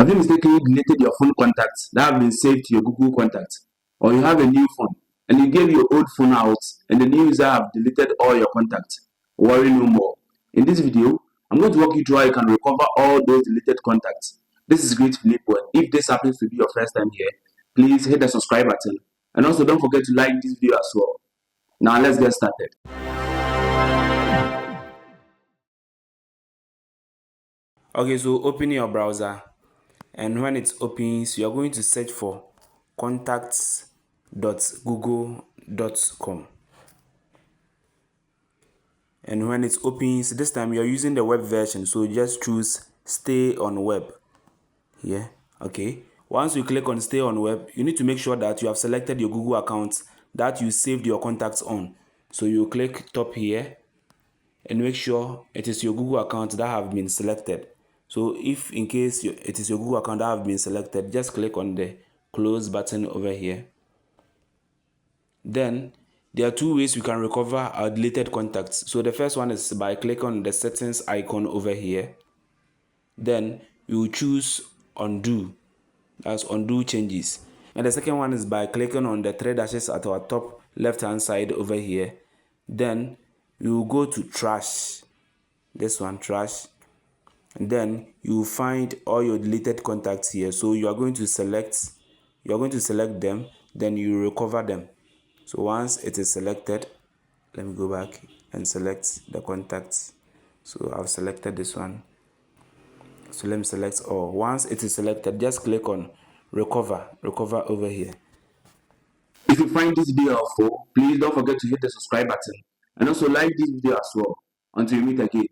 Have you mistakenly deleted your phone contacts that have been saved to your Google contacts? Or you have a new phone and you gave your old phone out and the new user have deleted all your contacts? Worry no more. In this video, I'm going to walk you through how you can recover all those deleted contacts. This is Great Filippo, and if this happens to be your first time here, please hit the subscribe button. And also don't forget to like this video as well. Now let's get started. Okay, so open your browser, and when it opens, you are going to search for contacts.google.com. And when it opens, this time you're using the web version, so just choose stay on web here. Okay, once you click on stay on web, you need to make sure that you have selected your Google account that you saved your contacts on. So you click top here and make sure it is your Google account that have been selected. So if in case it is your Google account that have been selected, just click on the close button over here. Then there are two ways we can recover our deleted contacts. So the first one is by clicking on the settings icon over here. Then you will choose undo, that's undo changes. And the second one is by clicking on the three dashes at our top left hand side over here. Then you will go to trash, this one, trash, and then you will find all your deleted contacts here. So you are going to select them, then you recover them. So once it is selected, let me go back and select the contacts. So I've selected this one, so let me select all. Once it is selected, just click on recover over here. If you find this video helpful, please don't forget to hit the subscribe button and also like this video as well. Until we meet again.